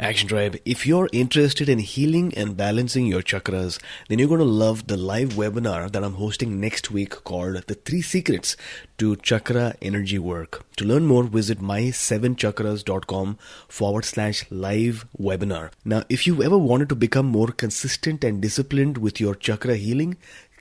Action Tribe, if you're interested in healing and balancing your chakras, then you're going to love the live webinar that I'm hosting next week called The 3 Secrets to Chakra Energy Work. To learn more, visit my7chakras.com/live webinar. Now, if you've ever wanted to become more consistent and disciplined with your chakra healing,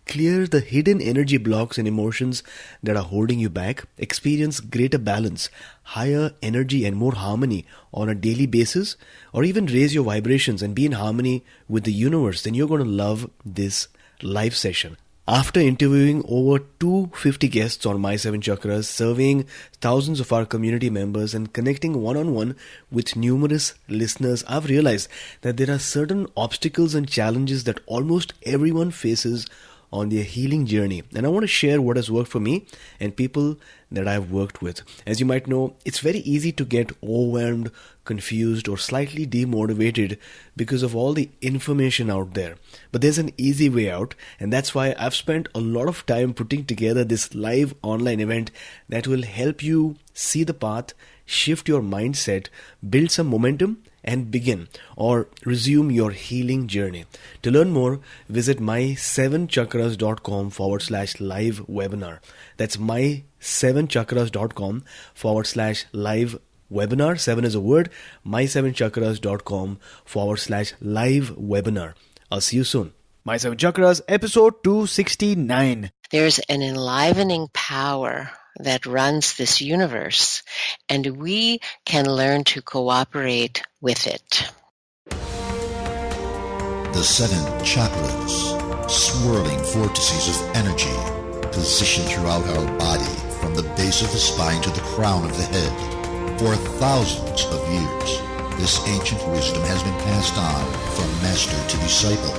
clear the hidden energy blocks and emotions that are holding you back, experience greater balance, higher energy and more harmony on a daily basis, or even raise your vibrations and be in harmony with the universe, then you're going to love this live session. After interviewing over 250 guests on My 7 Chakras, surveying thousands of our community members and connecting one-on-one with numerous listeners, I've realized that there are certain obstacles and challenges that almost everyone faces on their healing journey. And I want to share what has worked for me and people that I've worked with. As you might know, it's very easy to get overwhelmed, confused, or slightly demotivated because of all the information out there. But there's an easy way out, and that's why I've spent a lot of time putting together this live online event that will help you see the path, shift your mindset, build some momentum, and begin or resume your healing journey. To learn more, visit my7chakras.com/live webinar. That's my7chakras.com/live webinar. 7 is a word. my7chakras.com/live webinar. I'll see you soon. My 7 Chakras, episode 269. There's an enlivening power that runs this universe, and we can learn to cooperate with it. The 7 chakras, swirling vortices of energy, positioned throughout our body from the base of the spine to the crown of the head. For thousands of years, this ancient wisdom has been passed on from master to disciple.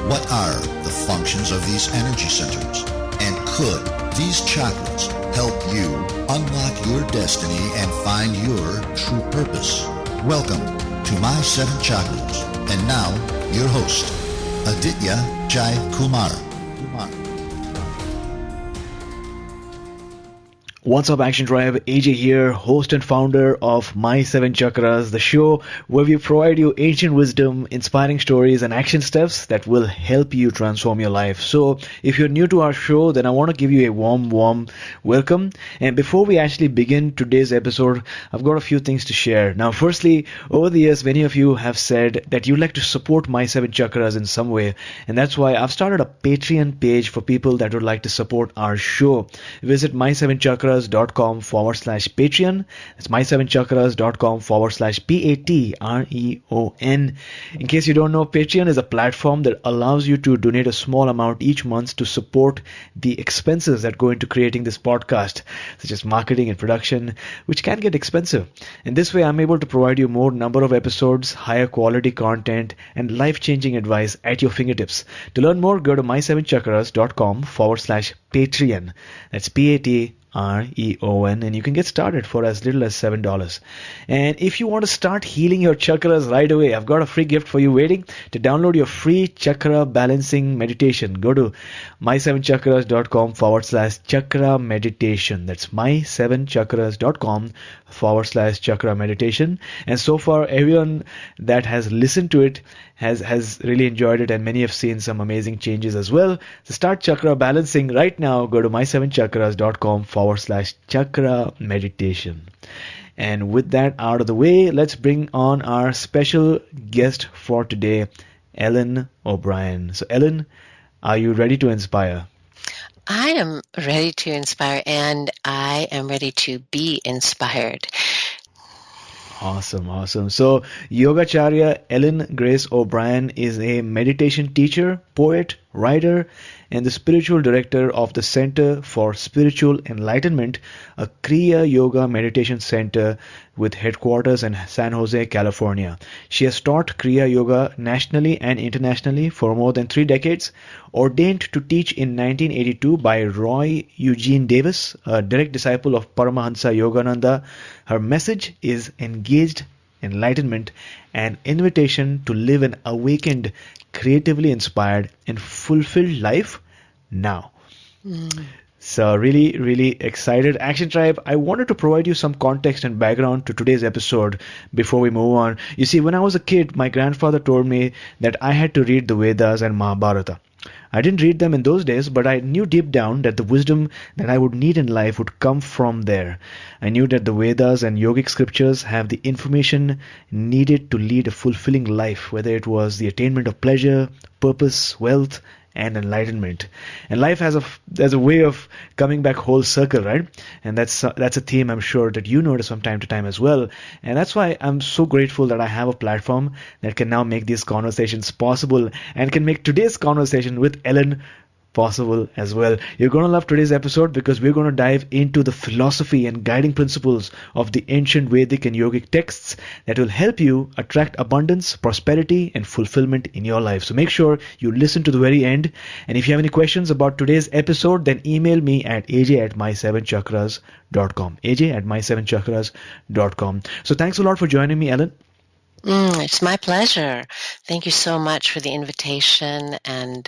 What are the functions of these energy centers? And could these chakras help you unlock your destiny and find your true purpose? Welcome to My 7 Chakras. And now, your host, Aditya Jai Kumar. What's up, Action Tribe? AJ here, host and founder of My 7 Chakras, the show where we provide you ancient wisdom, inspiring stories, and action steps that will help you transform your life. So, if you're new to our show, then I want to give you a warm welcome. And before we actually begin today's episode, I've got a few things to share. Now, firstly, over the years, many of you have said that you'd like to support My 7 Chakras in some way. And that's why I've started a Patreon page for people that would like to support our show. Visit my7chakras.com/Patreon. That's my7chakras.com/Patreon. In case you don't know, Patreon is a platform that allows you to donate a small amount each month to support the expenses that go into creating this podcast, such as marketing and production, which can get expensive. And this way, I'm able to provide you more number of episodes, higher quality content, and life-changing advice at your fingertips. To learn more, go to my7chakras.com/Patreon. That's Patreon, and you can get started for as little as $7. And if you want to start healing your chakras right away, I've got a free gift for you waiting. To download your free chakra balancing meditation, go to my7chakras.com/chakra meditation. That's my7chakras.com/chakra meditation. And so far, everyone that has listened to it has really enjoyed it, and many have seen some amazing changes as well. So start chakra balancing right now. Go to my7chakras.com/chakra meditation. And with that out of the way, let's bring on our special guest for today, Ellen O'Brian. So Ellen, are you ready to inspire? I am ready to inspire, and I am ready to be inspired. Awesome. So Yogacharya Ellen Grace O'Brian is a meditation teacher, poet, writer, and the spiritual director of the Center for Spiritual Enlightenment, a Kriya Yoga meditation center with headquarters in San Jose, California. She has taught Kriya Yoga nationally and internationally for more than 3 decades. Ordained to teach in 1982 by Roy Eugene Davis, a direct disciple of Paramahansa Yogananda, her message is engaged enlightenment, an invitation to live an awakened, creatively inspired, and fulfilled life now. So really, really excited. Action Tribe, I wanted to provide you some context and background to today's episode before we move on. You see, when I was a kid, my grandfather told me that I had to read the Vedas and Mahabharata. I didn't read them in those days, but I knew deep down that the wisdom that I would need in life would come from there. I knew that the Vedas and yogic scriptures have the information needed to lead a fulfilling life, whether it was the attainment of pleasure, purpose, wealth, and enlightenment. And life has a way of coming back whole circle, right? And that's a theme I'm sure that you notice from time to time as well. And that's why I'm so grateful that I have a platform that can now make these conversations possible and can make today's conversation with Ellen possible as well. You're going to love today's episode because we're going to dive into the philosophy and guiding principles of the ancient Vedic and yogic texts that will help you attract abundance, prosperity, and fulfillment in your life. So make sure you listen to the very end. And if you have any questions about today's episode, then email me at aj@my7chakras.com. aj@my7chakras.com. So thanks a lot for joining me, Ellen. It's my pleasure. Thank you so much for the invitation, and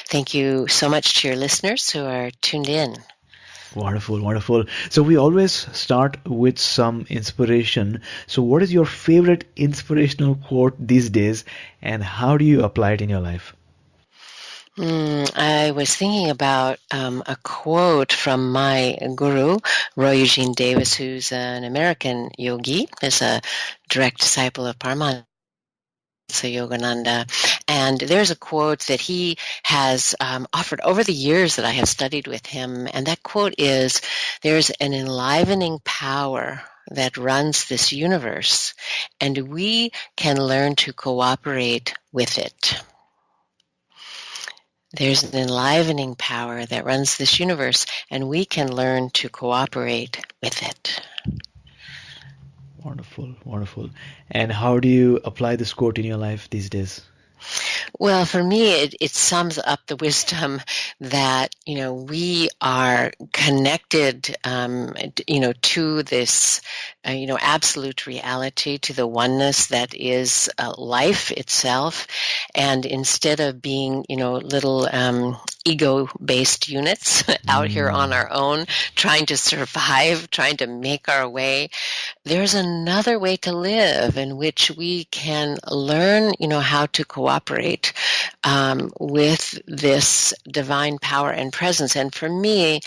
thank you so much to your listeners who are tuned in. Wonderful, wonderful. So we always start with some inspiration. So what is your favorite inspirational quote these days, and how do you apply it in your life? I was thinking about a quote from my guru, Roy Eugene Davis, who's an American yogi, is a direct disciple of Paramahansa Yogananda. And there's a quote that he has offered over the years that I have studied with him. And that quote is, "There's an enlivening power that runs this universe, and we can learn to cooperate with it." There's an enlivening power that runs this universe, and we can learn to cooperate with it. Wonderful, wonderful. And how do you apply this quote in your life these days? Well, for me, it sums up the wisdom that, we are connected, to this, absolute reality, to the oneness that is life itself. And instead of being, little ego-based units out here on our own, trying to survive, trying to make our way, there's another way to live in which we can learn, how to cooperate with this divine power and presence. And for me,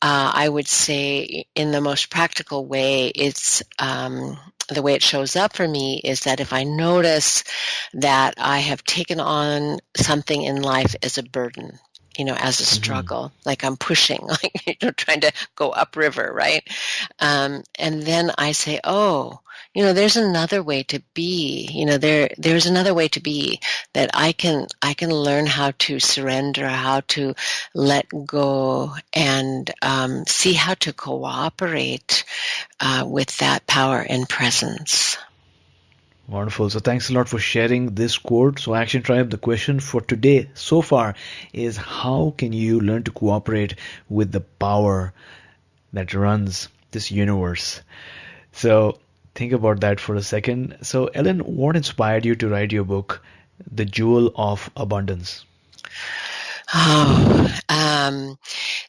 I would say in the most practical way, it's the way it shows up for me is that if I notice that I have taken on something in life as a burden, as a struggle, like I'm pushing, like, trying to go upriver, right? And then I say, there's another way to be. There's another way to be that I can learn how to surrender, how to let go, and see how to cooperate with that power and presence. Wonderful. So thanks a lot for sharing this quote. So Action Tribe, the question for today so far is, how can you learn to cooperate with the power that runs this universe? So think about that for a second. So Ellen, what inspired you to write your book, The Jewel of Abundance?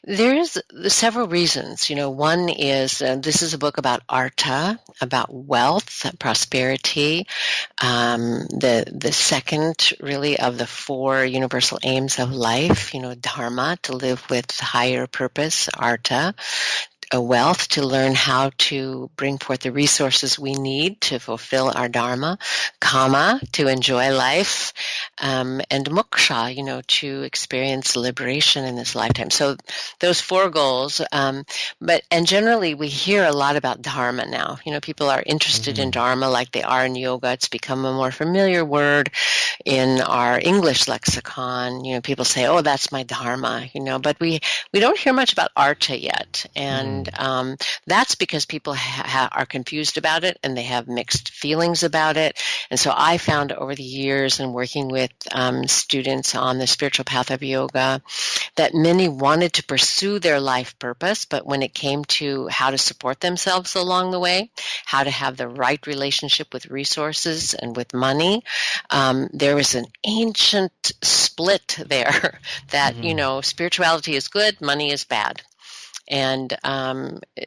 There's several reasons. One is this is a book about artha, about wealth, prosperity. The second, really, of the four universal aims of life. Dharma, to live with higher purpose, artha. A wealth, to learn how to bring forth the resources we need to fulfill our dharma, kama, to enjoy life, and moksha, to experience liberation in this lifetime. So those four goals, and generally we hear a lot about dharma now. People are interested in dharma like they are in yoga. It's become a more familiar word in our English lexicon. People say, "Oh, that's my dharma," but we don't hear much about artha yet. And that's because people are confused about it, and they have mixed feelings about it. And so I found over the years in working with students on the spiritual path of yoga that many wanted to pursue their life purpose, but when it came to how to support themselves along the way, how to have the right relationship with resources and with money, there was an ancient split there that, spirituality is good, money is bad. And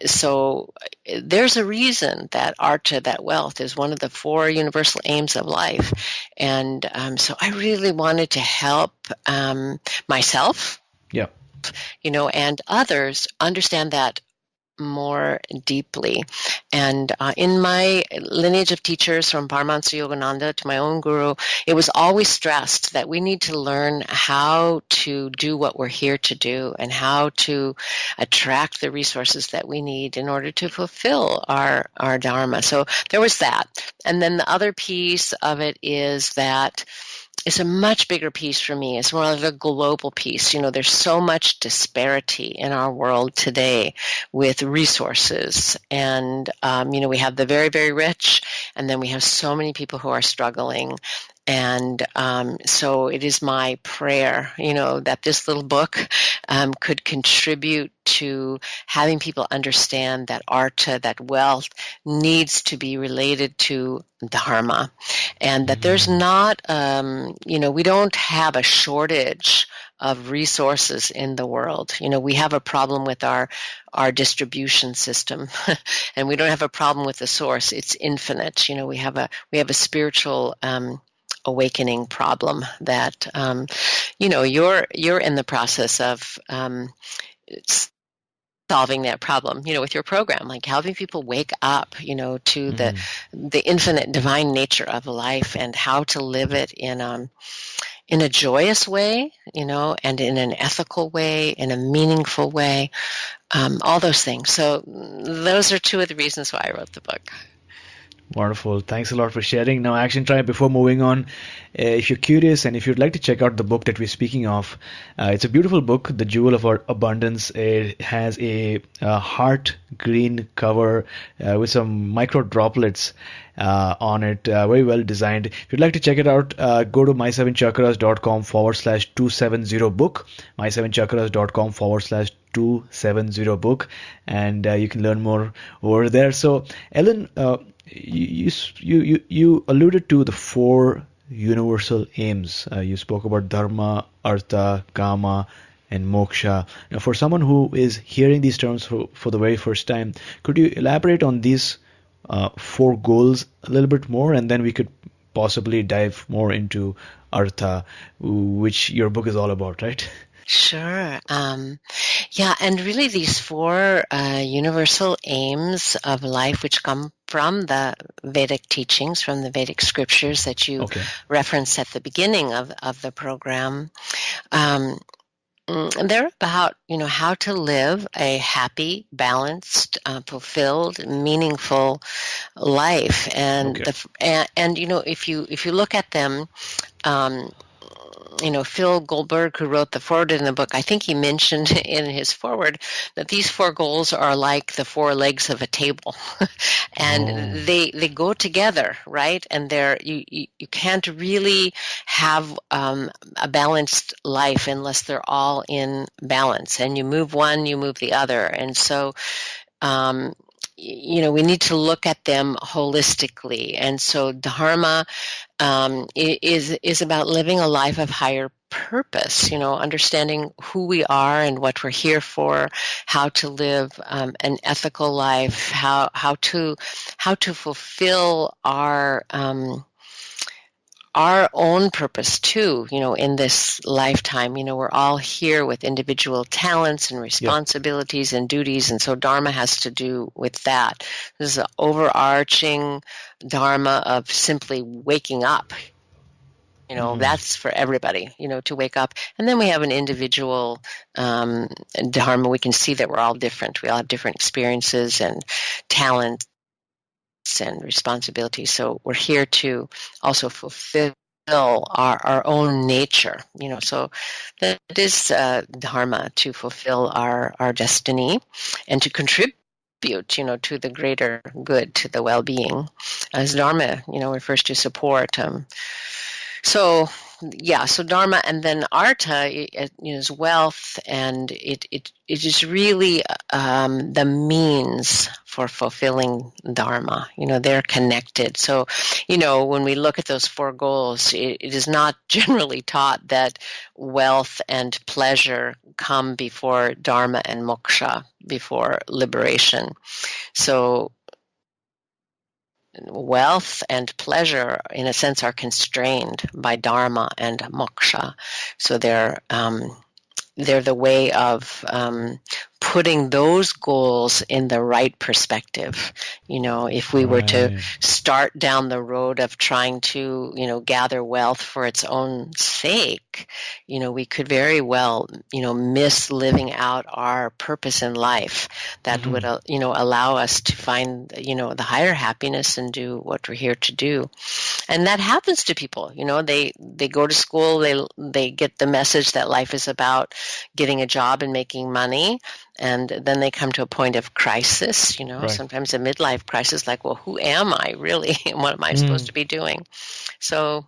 so there's a reason that artha, that wealth, is one of the 4 universal aims of life. And so I really wanted to help myself, Yeah. and others understand that more deeply. And in my lineage of teachers, from Paramahansa Yogananda to my own guru, it was always stressed that we need to learn how to do what we're here to do and how to attract the resources that we need in order to fulfill our dharma. So there was that. And then the other piece of it is that it's a much bigger piece for me. It's more like a global piece. There's so much disparity in our world today with resources. And, we have the very, very rich, and then we have so many people who are struggling. And so it is my prayer, that this little book could contribute to having people understand that artha, that wealth, needs to be related to dharma, and that there's not, we don't have a shortage of resources in the world. We have a problem with our distribution system, and we don't have a problem with the source. It's infinite. We have a spiritual awakening problem that you're in the process of solving that problem, with your program, like helping people wake up, to the infinite divine nature of life and how to live it in a joyous way, and in an ethical way, in a meaningful way, all those things. So those are 2 of the reasons why I wrote the book. Wonderful. Thanks a lot for sharing. Now, Action Tribe, before moving on, if you're curious and if you'd like to check out the book that we're speaking of, it's a beautiful book, The Jewel of Our Abundance. It has a heart green cover with some micro droplets on it, very well designed. If you'd like to check it out, go to my7chakras.com/270book, my7chakras.com/270book, and you can learn more over there. So, Ellen, you alluded to the 4 universal aims. You spoke about dharma, artha, kama, and moksha. Now, for someone who is hearing these terms for the very first time, could you elaborate on these 4 goals a little bit more, and then we could possibly dive more into artha, which your book is all about, right? Sure. Yeah, and really these 4 universal aims of life, which come from the Vedic teachings, from the Vedic scriptures that you referenced at the beginning of the program, they're about, how to live a happy, balanced, fulfilled, meaningful life. And if you look at them, Phil Goldberg, who wrote the foreword in the book, I think he mentioned in his foreword that these 4 goals are like the 4 legs of a table, and they go together, right? And you can't really have a balanced life unless they're all in balance. And you move one, you move the other, and so we need to look at them holistically. And so dharma is about living a life of higher purpose, understanding who we are and what we're here for, how to live an ethical life, how to fulfill our own purpose too, in this lifetime. We're all here with individual talents and responsibilities and duties, and so dharma has to do with that. This is an overarching dharma of simply waking up. That's for everybody, to wake up. And then we have an individual dharma. We can see that we're all different. We all have different experiences and talents and responsibilities. So we're here to also fulfill our own nature, so that is dharma, to fulfill our destiny and to contribute, to the greater good, to the well-being, as dharma, refers to support. So So dharma, and then artha is wealth, and it is really the means for fulfilling dharma. They're connected. So, when we look at those four goals, it is not generally taught that wealth and pleasure come before dharma and moksha, before liberation. So wealth and pleasure, in a sense, are constrained by dharma and moksha. So they're the way of putting those goals in the right perspective. If we were to start down the road of trying to, gather wealth for its own sake, we could very well, miss living out our purpose in life that would, allow us to find, the higher happiness and do what we're here to do. And that happens to people. They go to school, they get the message that life is about getting a job and making money, and then they come to a point of crisis, Right. Sometimes a midlife crisis, like, well, who am I really? And what am I supposed to be doing? So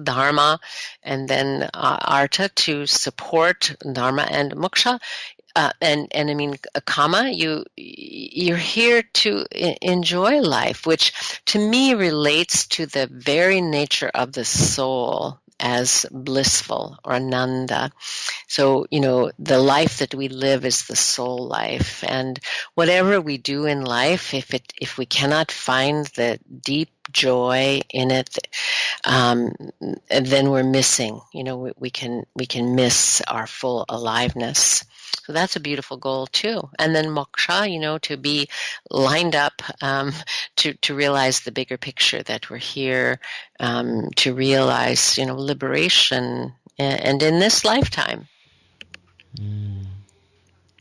dharma, and then artha to support dharma and moksha. And I mean, kama, you're here to enjoy life, which to me relates to the very nature of the soul as blissful, or ananda. So, the life that we live is the soul life, and whatever we do in life, if we cannot find the deep joy in it, then we're missing. We can miss our full aliveness. So that's a beautiful goal too. And then moksha, to be lined up to realize the bigger picture, that we're here to realize, liberation, and in this lifetime.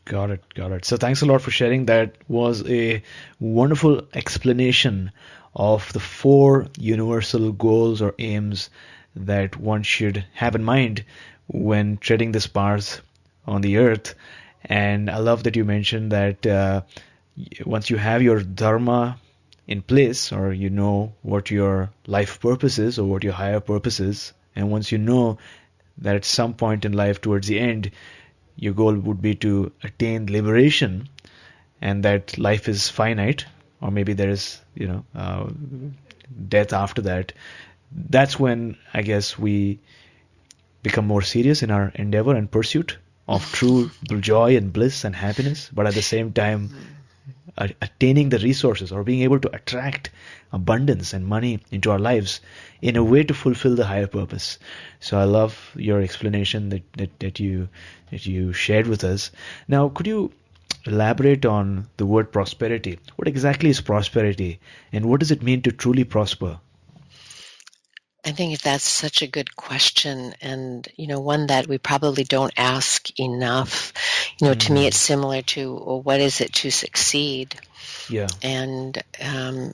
Got it. So thanks a lot for sharing. That was a wonderful explanation of the four universal goals or aims that one should have in mind when treading this path on the earth. And I love that you mentioned that once you have your dharma in place, or you know what your life purpose is, or what your higher purpose is, and once you know that at some point in life towards the end your goal would be to attain liberation, and that life is finite, or maybe there is death after that, that's when I guess we become more serious in our endeavor and pursuit of true joy and bliss and happiness, but at the same time attaining the resources, or being able to attract abundance and money into our lives in a way to fulfill the higher purpose. So I love your explanation that you shared with us. Now, could you elaborate on the word prosperity? What exactly is prosperity, and what does it mean to truly prosper? I think that's such a good question, and one that we probably don't ask enough. To me, it's similar to, well, what is it to succeed? Yeah. And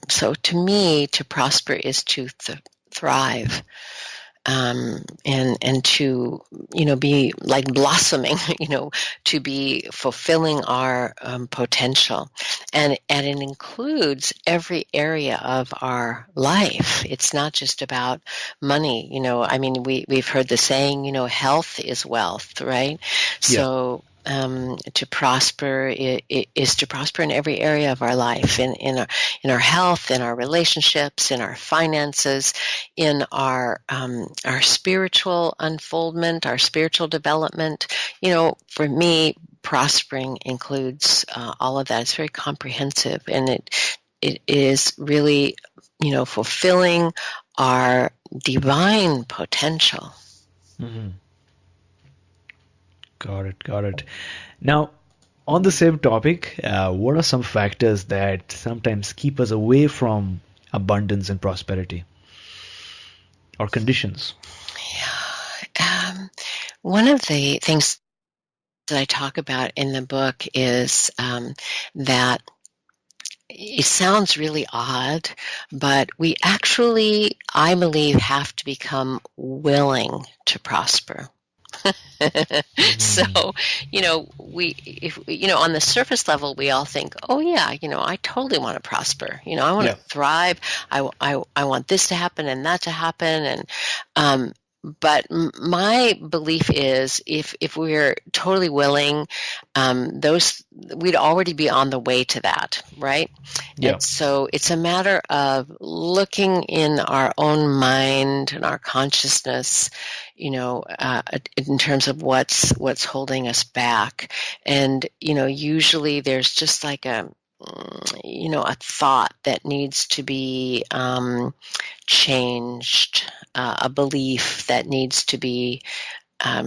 so, to me, to prosper is to thrive, and to be like blossoming, to be fulfilling our potential, and it includes every area of our life. It's not just about money. I mean, we've heard the saying, health is wealth, right? Yeah. So to prosper is to prosper in every area of our life, in our health, in our relationships, in our finances, in our spiritual unfoldment, our spiritual development. For me, prospering includes all of that. It's very comprehensive, and it is really, fulfilling our divine potential. Mm-hmm. Got it. Now, on the same topic, what are some factors that sometimes keep us away from abundance and prosperity, or conditions? Yeah. One of the things that I talk about in the book is that it sounds really odd, but we actually, I believe, have to become willing to prosper. So, on the surface level, we all think, oh yeah, I totally want to prosper. I want to thrive. I want this to happen and that to happen. And, my belief is if we're totally willing, those we'd already be on the way to that, right? Yeah. And so it's a matter of looking in our own mind and our consciousness, in terms of what's holding us back. And usually there's just like a thought that needs to be changed, a belief that needs to be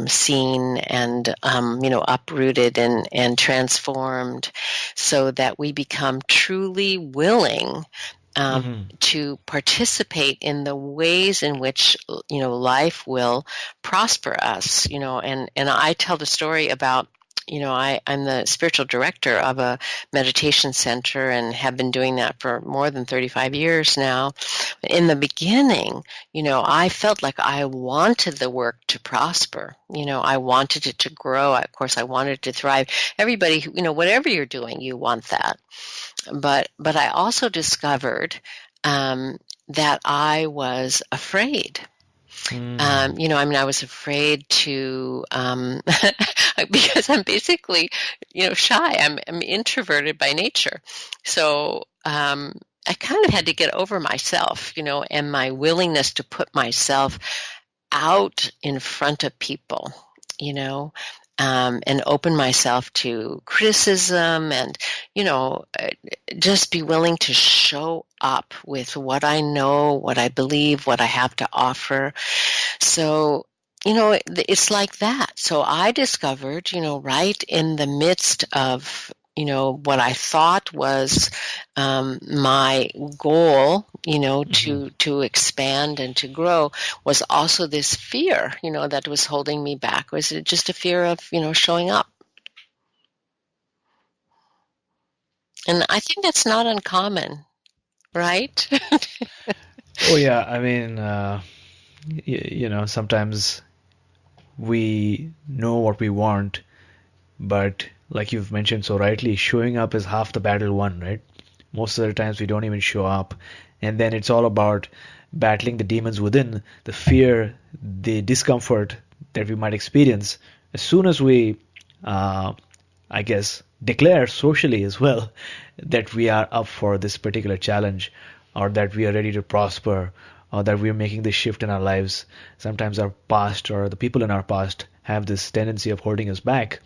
seen and uprooted and transformed, so that we become truly willing to participate in the ways in which life will prosper us. And I tell the story about, I'm the spiritual director of a meditation center and have been doing that for more than 35 years now. In the beginning, I felt like I wanted the work to prosper. I wanted it to grow. Of course, I wanted it to thrive. Everybody, whatever you're doing, you want that. But I also discovered that I was afraid. I was afraid to, because I'm basically, shy. I'm introverted by nature. So I kind of had to get over myself, and my willingness to put myself out in front of people, and open myself to criticism and, just be willing to show up with what I know, what I believe, what I have to offer. So, it's like that. So I discovered, right in the midst of, what I thought was my goal, to expand and to grow, was also this fear, that was holding me back. Was it just a fear of, showing up? And I think that's not uncommon, right? Oh yeah, I mean, sometimes we know what we want, but like you've mentioned so rightly, showing up is half the battle won, right? Most of the times we don't even show up, and then it's all about battling the demons within, the fear, the discomfort that we might experience. As soon as we, I guess, declare socially as well that we are up for this particular challenge, or that we are ready to prosper, or that we are making this shift in our lives, sometimes our past or the people in our past have this tendency of holding us back.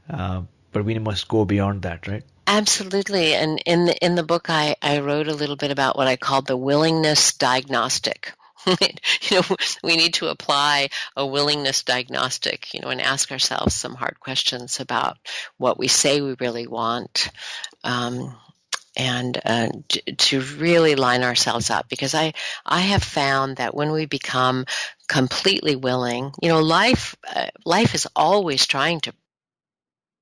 But we must go beyond that, right? Absolutely. And in the book, I wrote a little bit about what I called the willingness diagnostic. We need to apply a willingness diagnostic, and ask ourselves some hard questions about what we say we really want, and to really line ourselves up. Because I have found that when we become completely willing, life is always trying to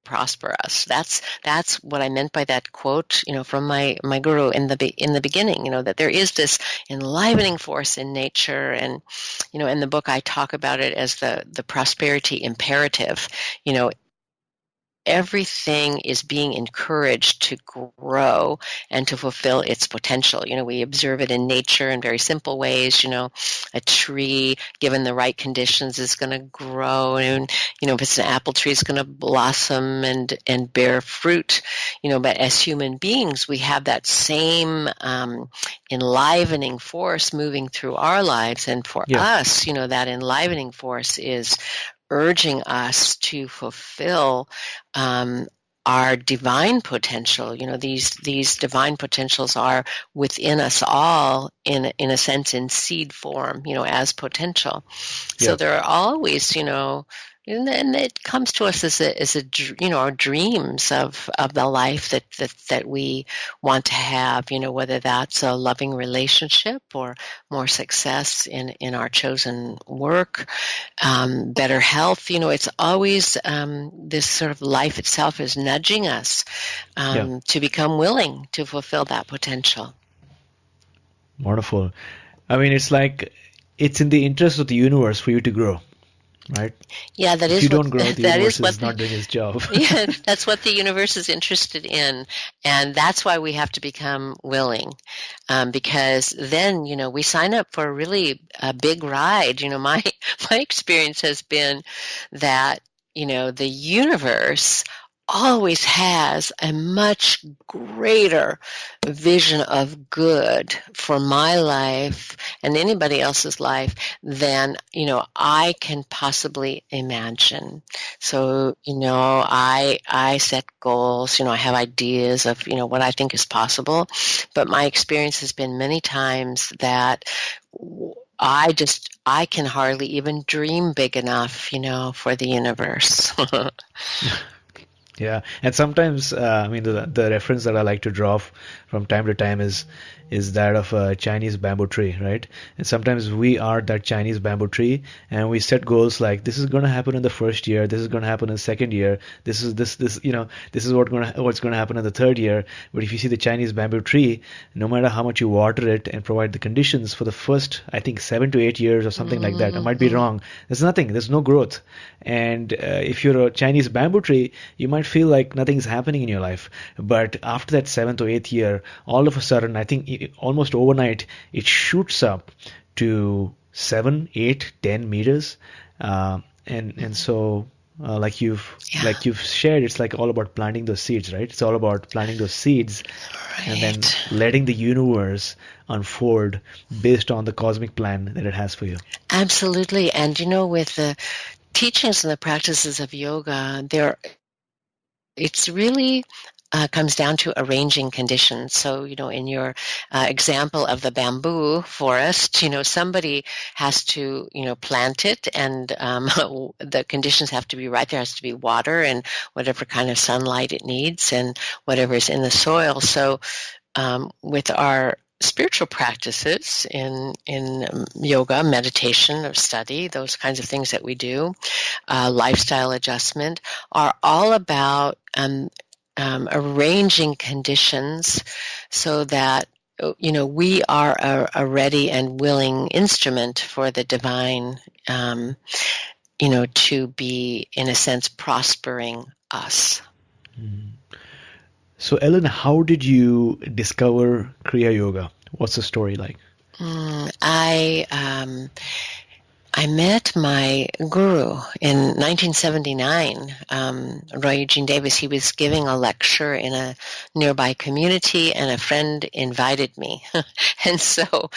prosper us. That's what I meant by that quote, from my guru in the beginning, that there is this enlivening force in nature. And, in the book, I talk about it as the prosperity imperative. Everything is being encouraged to grow and to fulfill its potential. We observe it in nature in very simple ways. A tree, given the right conditions, is going to grow, and if it's an apple tree, it's going to blossom and bear fruit. But as human beings, we have that same enlivening force moving through our lives, and for us, that enlivening force is urging us to fulfill our divine potential. These divine potentials are within us all, in a sense, in seed form, as potential. So there are always, and it comes to us as our dreams of the life that we want to have, whether that's a loving relationship or more success in our chosen work, better health. It's always this sort of life itself is nudging us to become willing to fulfill that potential. Wonderful. I mean, it's like it's in the interest of the universe for you to grow. right? Yeah, that If is you what don't grow, the that is universe what is not doing its job. yeah, that's what the universe is interested in, and that's why we have to become willing, because then we sign up for a really big ride. My my experience has been that the universe always has a much greater vision of good for my life and anybody else's life than I can possibly imagine. So I set goals. I have ideas of what I think is possible, but my experience has been many times that I can hardly even dream big enough for the universe. Yeah, and sometimes I mean the reference that I like to draw from time to time is that of a Chinese bamboo tree, right? And sometimes we are that Chinese bamboo tree, and we set goals like this is going to happen in the first year, this is going to happen in the second year, this is this is what's going to happen in the third year. But if you see the Chinese bamboo tree, no matter how much you water it and provide the conditions for the first, I think 7 to 8 years or something like that, I might be wrong. There's nothing. There's no growth. And if you're a Chinese bamboo tree, you might feel like nothing's happening in your life. But after that 7th or 8th year, all of a sudden, I think almost overnight, it shoots up to 7, 8, 10 meters. And so like you've shared, it's like all about planting those seeds, right? It's all about planting those seeds and then letting the universe unfold based on the cosmic plan that it has for you. Absolutely. And with the teachings and the practices of yoga, it's really comes down to arranging conditions. So, in your example of the bamboo forest, somebody has to, plant it, and the conditions have to be right. There has to be water and whatever kind of sunlight it needs and whatever is in the soil. So, with our spiritual practices in yoga, meditation, or study, those kinds of things that we do, lifestyle adjustment, are all about arranging conditions so that we are a ready and willing instrument for the divine, to be, in a sense, prospering us. So, Ellen, how did you discover Kriya Yoga? What's the story like? I met my guru in 1979, Roy Eugene Davis. He was giving a lecture in a nearby community, and a friend invited me. And so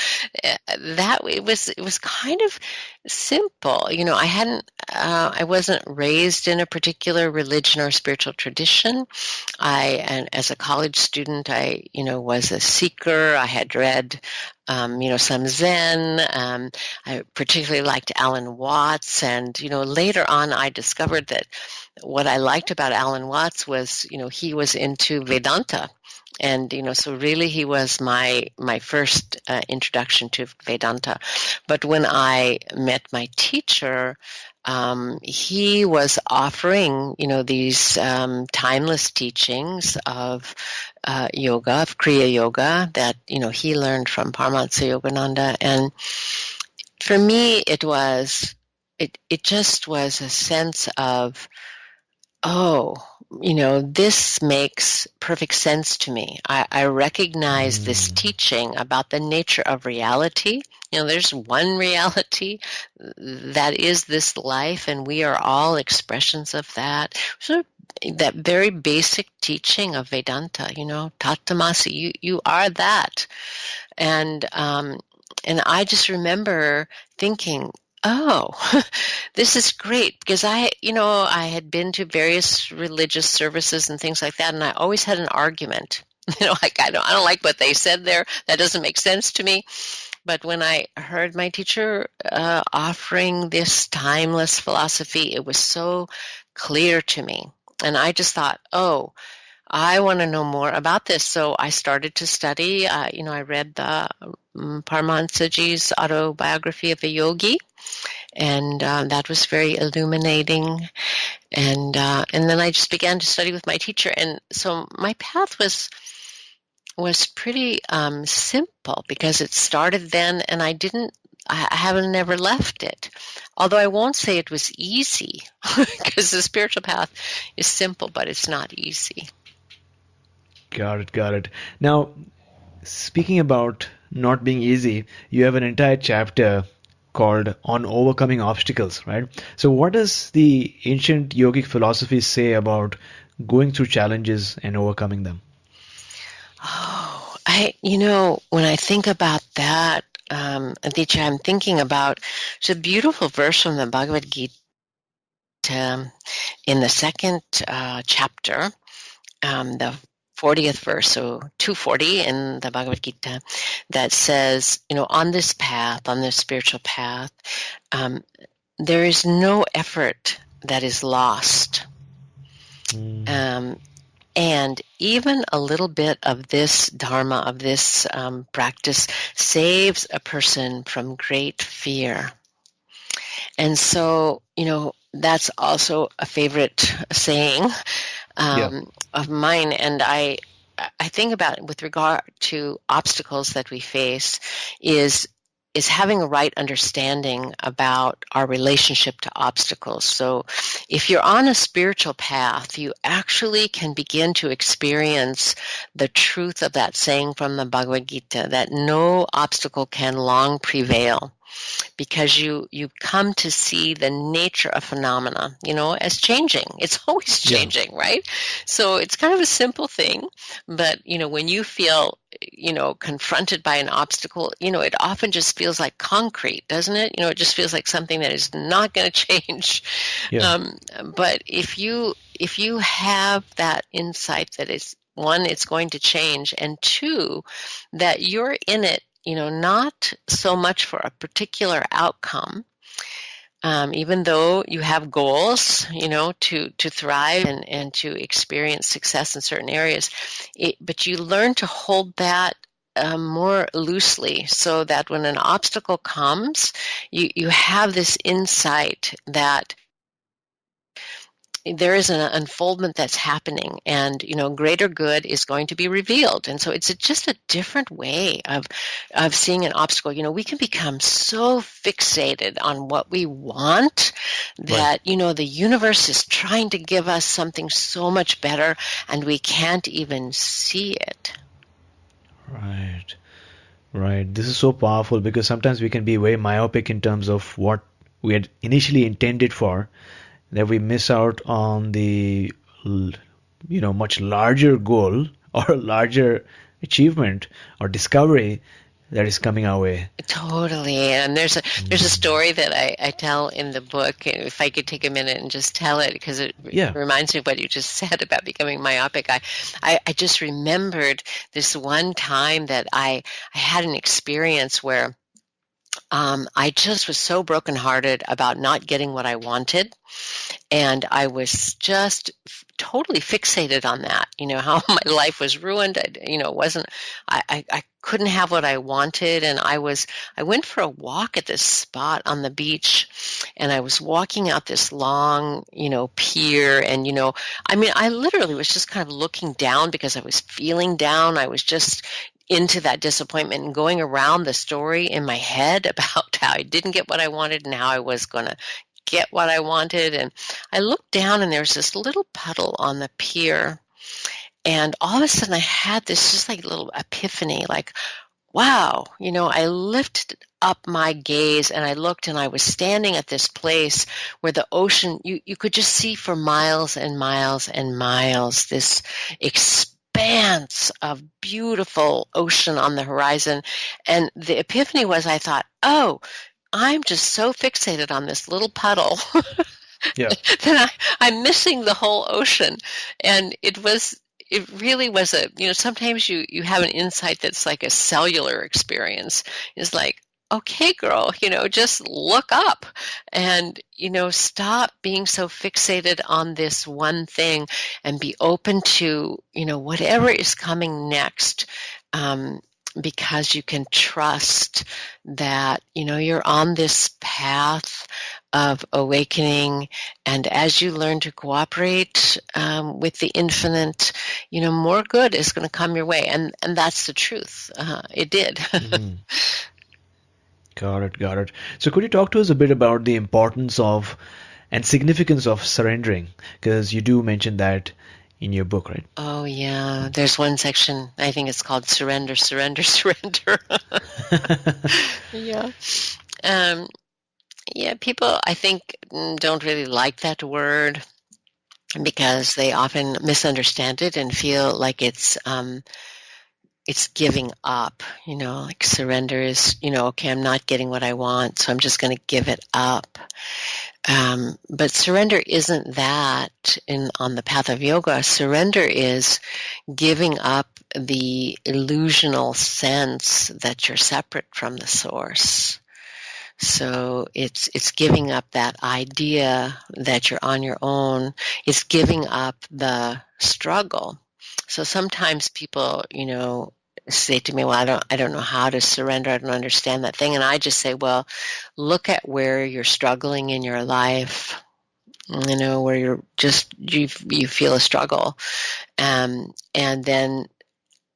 it was kind of simple. I wasn't raised in a particular religion or spiritual tradition. And as a college student, I was a seeker. I had read some Zen. I particularly liked Alan Watts, and later on I discovered that what I liked about Alan Watts was he was into Vedanta, and so really he was my first introduction to Vedanta. But when I met my teacher, he was offering these timeless teachings of yoga, of Kriya Yoga, that he learned from Paramahansa Yogananda. And for me, it just was a sense of, this makes perfect sense to me. I recognize this teaching about the nature of reality. There's one reality that is this life, and we are all expressions of that. So that very basic teaching of Vedanta, Tatamasi, you are that. And I just remember thinking, this is great, because I had been to various religious services and things like that, and I always had an argument. Like I don't like what they said there. That doesn't make sense to me. But when I heard my teacher offering this timeless philosophy, it was so clear to me. And I just thought, I want to know more about this. So I started to study. I read the Paramahansaji's autobiography of a yogi, and that was very illuminating. And then I just began to study with my teacher. And so my path was pretty simple, because it started then, and I didn't I haven't never left it. Although I won't say it was easy, because the spiritual path is simple, but it's not easy. Got it. Now, speaking about not being easy, you have an entire chapter called On Overcoming Obstacles, right? So what does the ancient yogic philosophy say about going through challenges and overcoming them? Oh, when I think about that, Aditya, I'm thinking about, it's a beautiful verse from the Bhagavad Gita in the second chapter, the 40th verse, so 240 in the Bhagavad Gita, that says, on this path, on this spiritual path, there is no effort that is lost. And even a little bit of this dharma, of this practice, saves a person from great fear. And so, that's also a favorite saying of mine. And I think about it with regard to obstacles that we face is having a right understanding about our relationship to obstacles. So if you're on a spiritual path, you actually can begin to experience the truth of that saying from the Bhagavad Gita, that no obstacle can long prevail, because you come to see the nature of phenomena, as changing. It's always changing, right? So it's kind of a simple thing, but, when you feel, confronted by an obstacle, it often just feels like concrete, doesn't it? It just feels like something that is not going to change. But if you have that insight that it's, one, it's going to change, and two, that you're in it, not so much for a particular outcome, even though you have goals, to thrive and to experience success in certain areas, but you learn to hold that more loosely, so that when an obstacle comes, you have this insight that there is an unfoldment that's happening, and greater good is going to be revealed. And so it's just a different way of seeing an obstacle. We can become so fixated on what we want that the universe is trying to give us something so much better, and we can't even see it. Right. This is so powerful, because sometimes we can be very myopic in terms of what we had initially intended for, that we miss out on the much larger goal or larger achievement or discovery that is coming our way. Totally. And there's a story that I tell in the book, and if I could take a minute and just tell it, because it reminds me of what you just said about becoming myopic. I just remembered this one time that I had an experience where I just was so brokenhearted about not getting what I wanted. And I was just totally fixated on that, how my life was ruined. I couldn't have what I wanted. And I went for a walk at this spot on the beach, and I was walking out this long, pier. And, I literally was just kind of looking down because I was feeling down. I was just into that disappointment and going around the story in my head about how I didn't get what I wanted and how I was going to get what I wanted. And I looked down, and there was this little puddle on the pier, and all of a sudden I had this just like little epiphany, like, wow, I lifted up my gaze and I looked, and I was standing at this place where the ocean, you could just see for miles and miles and miles, this expanse of beautiful ocean on the horizon. And the epiphany was, I thought, oh, I'm just so fixated on this little puddle that I'm missing the whole ocean. And it really was sometimes you have an insight that's like a cellular experience. It's like, okay, girl, just look up and, stop being so fixated on this one thing and be open to, whatever is coming next. Because you can trust that, you're on this path of awakening. And as you learn to cooperate with the infinite, more good is going to come your way. And that's the truth. It did. Got it, got it. So could you talk to us a bit about the importance of and significance of surrendering? Because you do mention that in your book, right? Oh, yeah. There's one section, I think it's called Surrender, Surrender, Surrender. Yeah. Um, yeah, people, I think, don't really like that word because they often misunderstand it and feel like it's giving up, like surrender is, okay, I'm not getting what I want, so I'm just going to give it up. But surrender isn't that on the path of yoga. Surrender is giving up the illusional sense that you're separate from the source. So it's giving up that idea that you're on your own. It's giving up the struggle. So sometimes people, say to me, well, I don't know how to surrender. I don't understand that thing. And I just say, well, look at where you're struggling in your life, where you feel a struggle. And then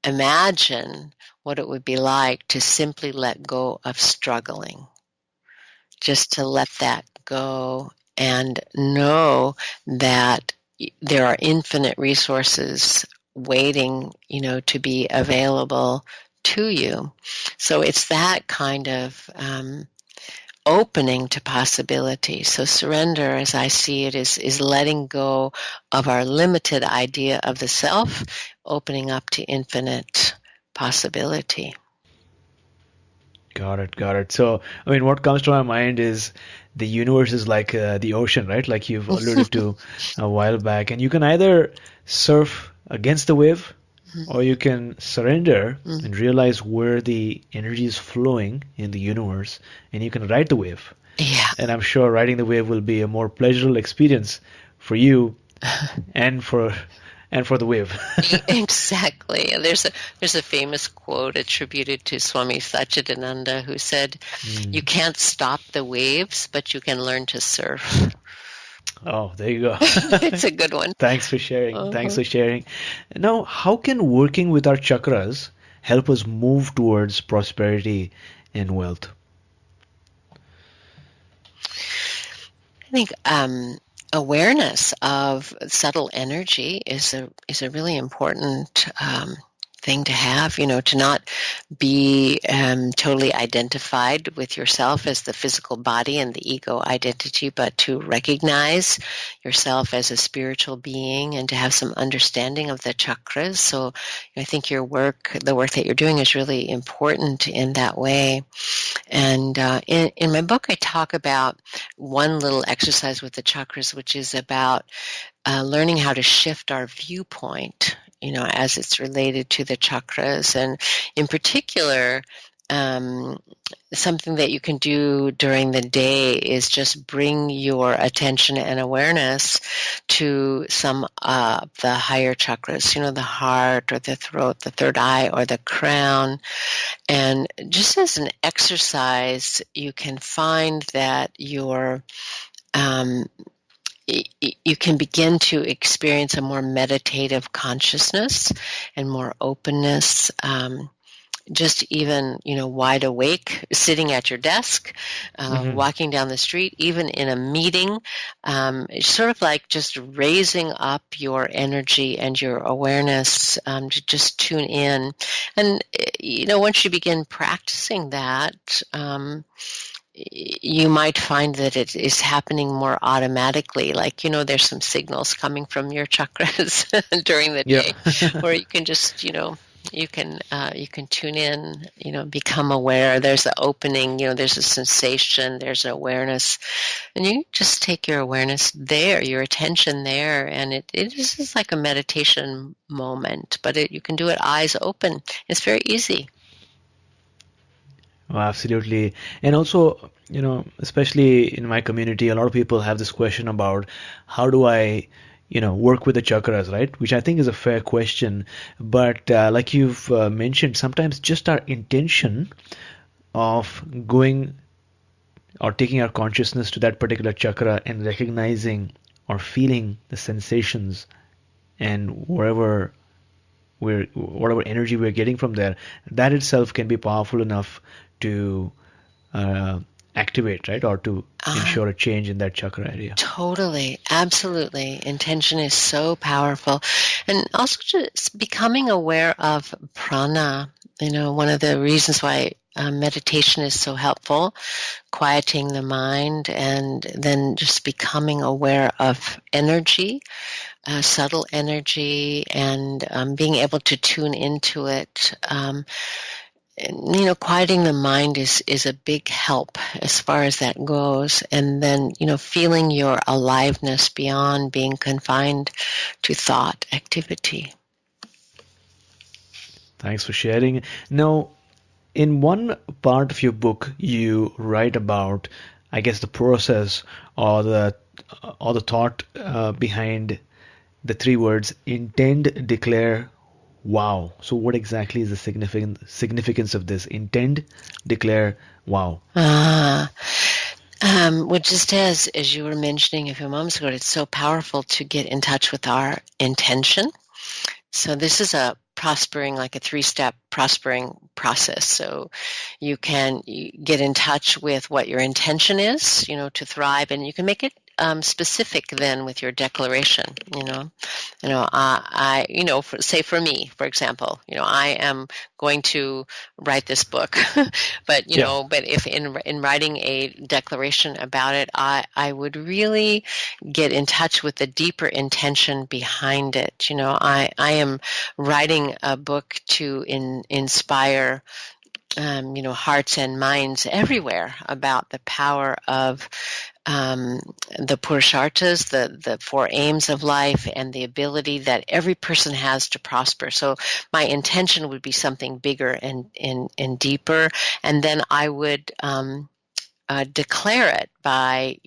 imagine what it would be like to simply let go of struggling, just to let that go and know that there are infinite resources waiting, to be available to you. So it's that kind of opening to possibility. So surrender, as I see it, is letting go of our limited idea of the self, opening up to infinite possibility. Got it, got it. So, I mean, what comes to my mind is the universe is like the ocean, right? Like you've alluded to a while back. And you can either surf against the wave, or you can surrender and realize where the energy is flowing in the universe, and you can ride the wave. Yeah. And I'm sure riding the wave will be a more pleasurable experience for you and for the wave. Exactly. There's a famous quote attributed to Swami Satchidananda who said, "You can't stop the waves, but you can learn to surf." Oh, there you go. It's a good one. Thanks for sharing. Thanks for sharing. Now, how can working with our chakras help us move towards prosperity and wealth? I think awareness of subtle energy is a really important thing to have, to not be totally identified with yourself as the physical body and the ego identity, but to recognize yourself as a spiritual being and to have some understanding of the chakras. So I think the work that you're doing is really important in that way. And in my book, I talk about one little exercise with the chakras, which is about learning how to shift our viewpoint, as it's related to the chakras. And in particular, something that you can do during the day is just bring your attention and awareness to some of the higher chakras, the heart or the throat, the third eye or the crown. And just as an exercise, you can find that you can begin to experience a more meditative consciousness and more openness, just even, wide awake, sitting at your desk, walking down the street, even in a meeting. It's sort of like just raising up your energy and your awareness to just tune in. And, once you begin practicing that, you might find that it is happening more automatically. Like, there's some signals coming from your chakras during the day, where you can just, you can tune in, become aware. There's an opening, there's a sensation, there's an awareness, and you just take your awareness there, your attention there, and it is just like a meditation moment. But you can do it eyes open. It's very easy. Oh, absolutely. And also, especially in my community, a lot of people have this question about how do I, work with the chakras, right? Which I think is a fair question. But like you've mentioned, sometimes just our intention of going or taking our consciousness to that particular chakra and recognizing or feeling the sensations and whatever energy we're getting from there, that itself can be powerful enough to activate, right? Or to ensure a change in that chakra area. Totally. Absolutely. Intention is so powerful. And also just becoming aware of prana. One of the reasons why meditation is so helpful, quieting the mind, and then just becoming aware of energy, subtle energy, and being able to tune into it. Quieting the mind is a big help as far as that goes. And then, feeling your aliveness beyond being confined to thought activity. Thanks for sharing. Now, in one part of your book, you write about, I guess, the process or the thought behind the three words intend, declare, wow. So what exactly is the significance of this? Intend, declare, wow. Well, just as you were mentioning a few moments ago, it's so powerful to get in touch with our intention. So this is like a three-step prospering process. So you get in touch with what your intention is, to thrive, and you can make it specific then with your declaration. Say for me, for example, I am going to write this book, but but if in writing a declaration about it, I would really get in touch with the deeper intention behind it. I am writing a book to inspire hearts and minds everywhere about the power of the Purusharthas, the four aims of life, and the ability that every person has to prosper. So my intention would be something bigger and deeper, and then I would declare it by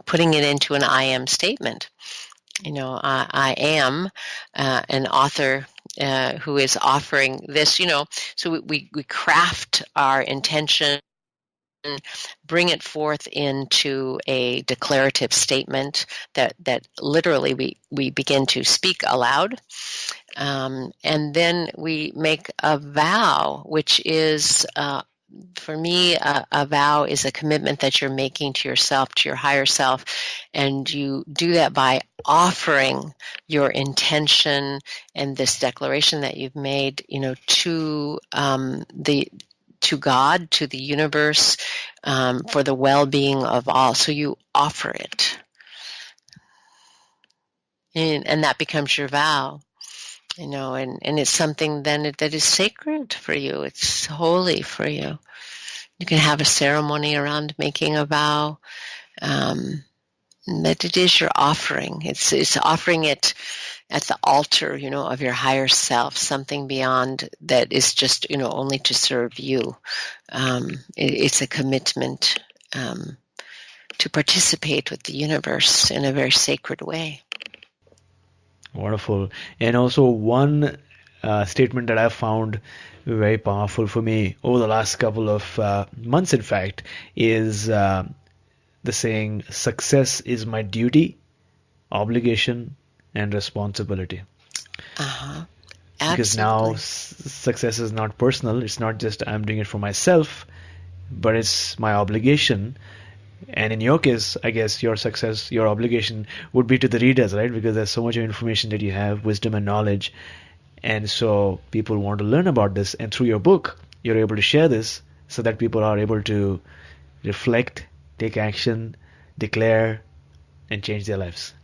putting it into an I am statement. I am an author who is offering this. So we craft our intention, bring it forth into a declarative statement that literally we begin to speak aloud, and then we make a vow, which is for me, a vow is a commitment that you're making to yourself, to your higher self, and you do that by offering your intention and this declaration that you've made, to God, to the universe, for the well-being of all. So you offer it, and that becomes your vow. And it's something then that is sacred for you. It's holy for you. You can have a ceremony around making a vow, that it is your offering. It's offering it at the altar, of your higher self, something beyond that is just, only to serve you. It's a commitment to participate with the universe in a very sacred way. Wonderful. And also one statement that I found very powerful for me over the last couple of months, in fact, is the saying, success is my duty, obligation, and responsibility. Because now success is not personal. It's not just I'm doing it for myself, but it's my obligation. And in your case, I guess your success, your obligation would be to the readers, right? Because there's so much information that you have, wisdom and knowledge. And so people want to learn about this. And through your book, you're able to share this so that people are able to reflect, take action, declare, and change their lives.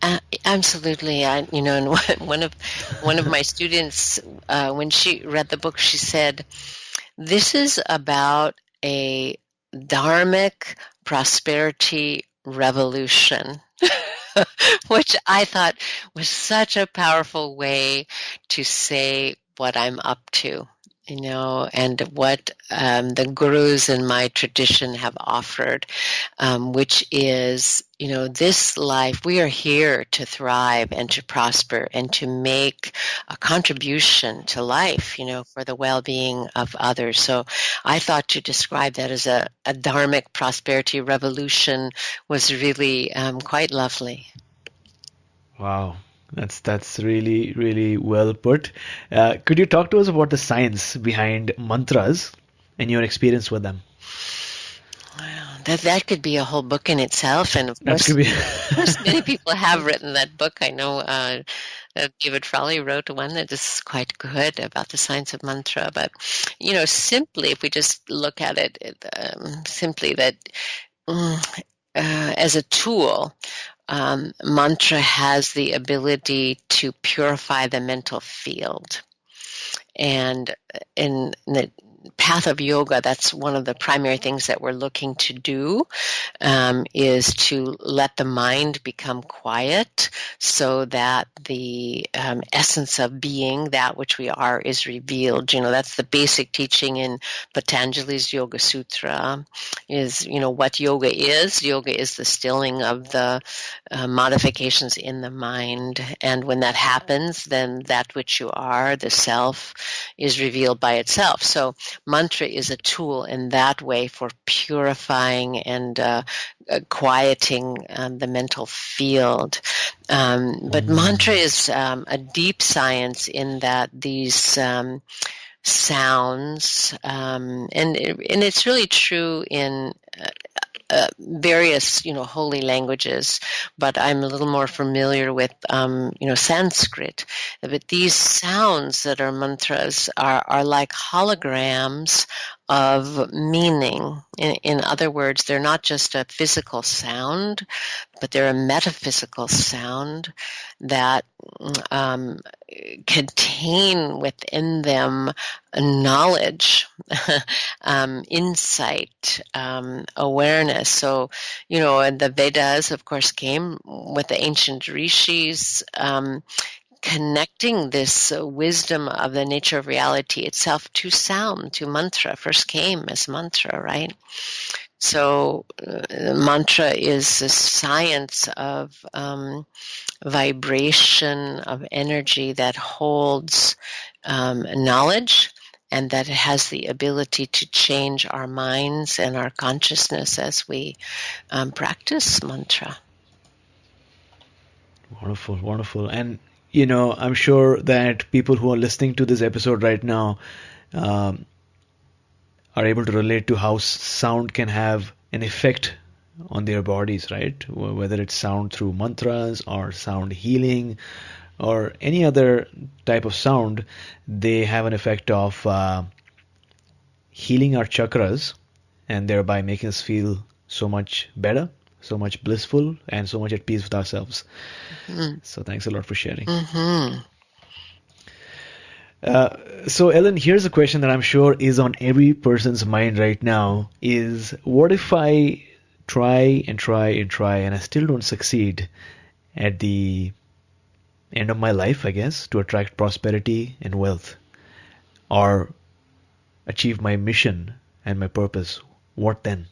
Absolutely. And one of my students, when she read the book, she said, "This is about a dharmic prosperity revolution," which I thought was such a powerful way to say what I'm up to, and what the gurus in my tradition have offered, which is, this life, we are here to thrive and to prosper and to make a contribution to life, for the well-being of others. So I thought to describe that as a dharmic prosperity revolution was really quite lovely. Wow. That's really, really well put. Could you talk to us about the science behind mantras and your experience with them? That could be a whole book in itself, and of course, many people have written that book. I know David Frawley wrote one that is quite good about the science of mantra. But simply, if we just look at it, simply that as a tool, mantra has the ability to purify the mental field, and in the path of yoga, that's one of the primary things that we're looking to do, is to let the mind become quiet so that the essence of being, that which we are, is revealed. That's the basic teaching in Patanjali's Yoga Sutra, is, what yoga is. Yoga is the stilling of the modifications in the mind. And when that happens, then that which you are, the self, is revealed by itself. So mantra is a tool in that way for purifying and quieting the mental field. But mantra is a deep science in that these sounds, and it's really true in various, holy languages, but I'm a little more familiar with, Sanskrit. But these sounds that are mantras are like holograms of meaning. In other words, they're not just a physical sound, but they're a metaphysical sound that contain within them knowledge, insight, awareness. So, and the Vedas, of course, came with the ancient rishis, connecting this wisdom of the nature of reality itself to sound, to mantra. First came as mantra, right? So mantra is the science of vibration, of energy that holds knowledge, and that it has the ability to change our minds and our consciousness as we practice mantra. Wonderful, wonderful. And, I'm sure that people who are listening to this episode right now are able to relate to how sound can have an effect on their bodies, right? Whether it's sound through mantras or sound healing or any other type of sound, they have an effect of healing our chakras and thereby making us feel so much better, so much blissful, and so much at peace with ourselves. Mm-hmm. So thanks a lot for sharing. Mm-hmm. So Ellen, here's a question that I'm sure is on every person's mind right now, is what if I try and try and try and I still don't succeed at the end of my life, I guess, to attract prosperity and wealth or achieve my mission and my purpose? What then?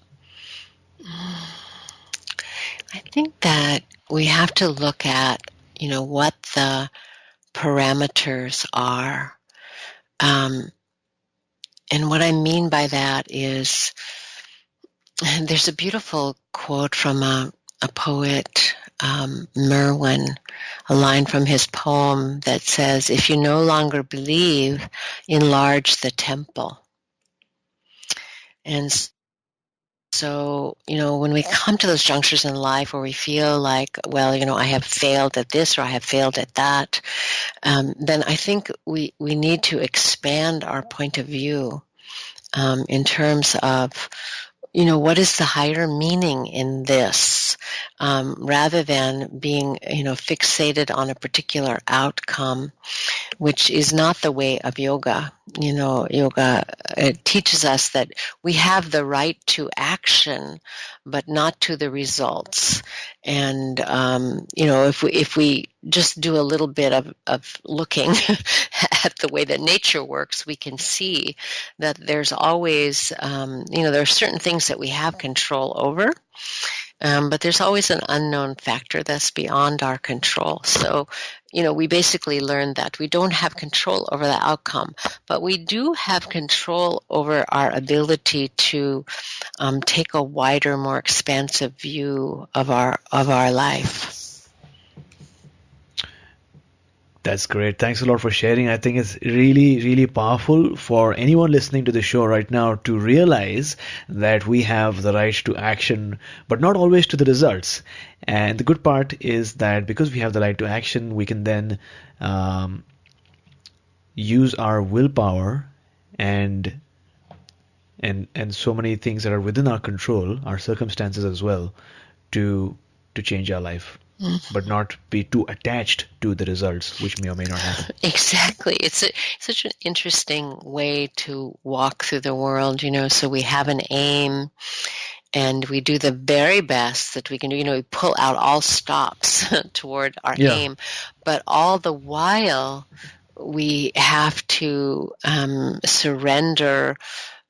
I think that we have to look at, what the parameters are. And what I mean by that is, there's a beautiful quote from a poet, Merwin, a line from his poem that says, "If you no longer believe, enlarge the temple." And so, when we come to those junctures in life where we feel like, well, I have failed at this or I have failed at that, then I think we need to expand our point of view in terms of, what is the higher meaning in this, rather than being, fixated on a particular outcome, which is not the way of yoga. Yoga, it teaches us that we have the right to action, but not to the results. And, if we just do a little bit of looking at the way that nature works, we can see that there's always, there are certain things that we have control over, but there's always an unknown factor that's beyond our control. So, we basically learned that we don't have control over the outcome, but we do have control over our ability to take a wider, more expansive view of our life. That's great. Thanks a lot for sharing. I think it's really, really powerful for anyone listening to the show right now to realize that we have the right to action, but not always to the results. And the good part is that because we have the right to action, we can then use our willpower and so many things that are within our control, our circumstances as well, to change our life. But not be too attached to the results, which may or may not happen. Exactly. It's such an interesting way to walk through the world, so we have an aim and we do the very best that we can do. We pull out all stops toward our aim, but all the while we have to surrender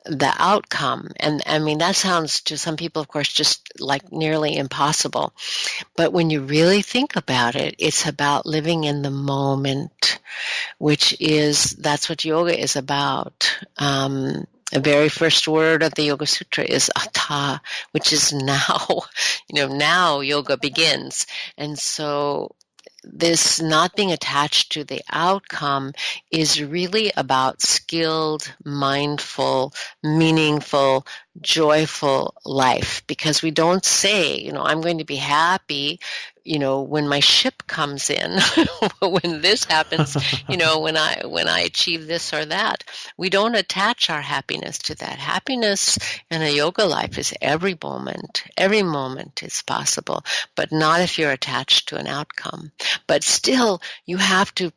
the outcome. And I mean, that sounds to some people, of course, just like nearly impossible. But when you really think about it, it's about living in the moment, that's what yoga is about. The very first word of the Yoga Sutra is atha, which is now. Now yoga begins. And so this not being attached to the outcome is really about skilled, mindful, meaningful, joyful life. Because we don't say, I'm going to be happy, when my ship comes in, when this happens, when I achieve this or that. We don't attach our happiness to that. Happiness in a yoga life is every moment. Every moment is possible, but not if you're attached to an outcome. But still, you have to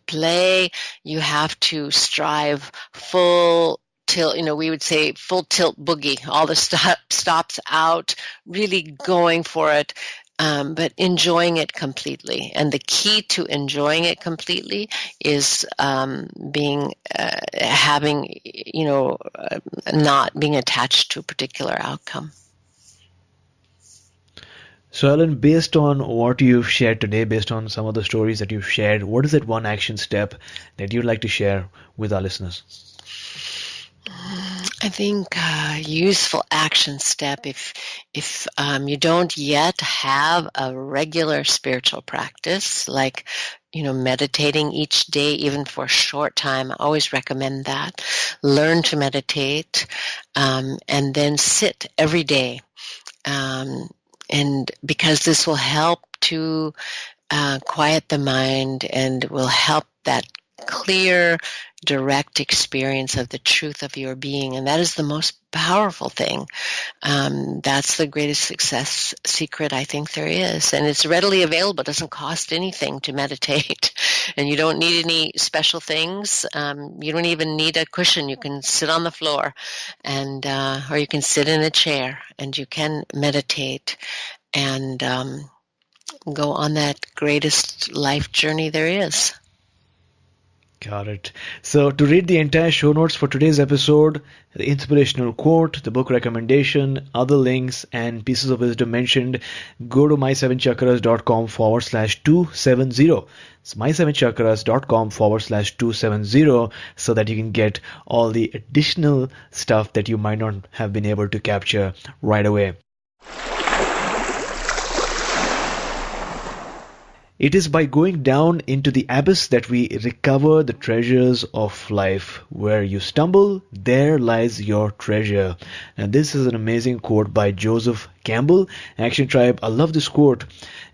play, you have to strive full tilt, we would say full tilt boogie, all the stops out, really going for it, but enjoying it completely. And the key to enjoying it completely is not being attached to a particular outcome. So Ellen, based on what you've shared today, based on some of the stories that you've shared, what is that one action step that you'd like to share with our listeners? I think a useful action step, if you don't yet have a regular spiritual practice, like meditating each day, even for a short time, I always recommend that. Learn to meditate, and then sit every day. And because this will help to quiet the mind and will help that clear, direct experience of the truth of your being. And that is the most powerful thing. That's the greatest success secret I think there is. And it's readily available. It doesn't cost anything to meditate. And you don't need any special things. You don't even need a cushion. You can sit on the floor and or you can sit in a chair and you can meditate and go on that greatest life journey there is. Got it. So to read the entire show notes for today's episode, the inspirational quote, the book recommendation, other links, and pieces of wisdom mentioned, go to my7chakras.com/270. It's my7chakras.com/270 so that you can get all the additional stuff that you might not have been able to capture right away. It is by going down into the abyss that we recover the treasures of life. Where you stumble, there lies your treasure. And this is an amazing quote by Joseph Campbell. Action Tribe, I love this quote.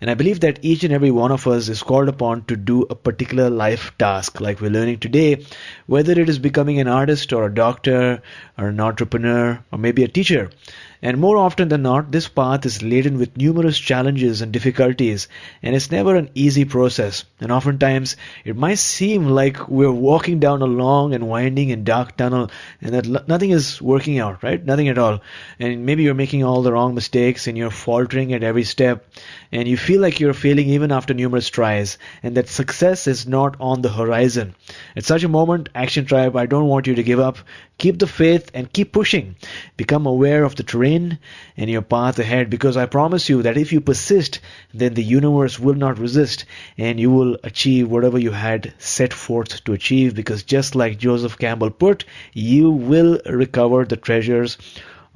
And I believe that each and every one of us is called upon to do a particular life task like we're learning today, whether it is becoming an artist or a doctor or an entrepreneur or maybe a teacher. And more often than not, this path is laden with numerous challenges and difficulties, and it's never an easy process. And oftentimes, it might seem like we're walking down a long and winding and dark tunnel, and that nothing is working out, right? Nothing at all. And maybe you're making all the wrong mistakes, and you're faltering at every step, and you feel like you're failing even after numerous tries, and that success is not on the horizon. At such a moment, Action Tribe, I don't want you to give up. Keep the faith and keep pushing. Become aware of the terrain and your path ahead, because I promise you that if you persist, then the universe will not resist and you will achieve whatever you had set forth to achieve, because just like Joseph Campbell put, you will recover the treasures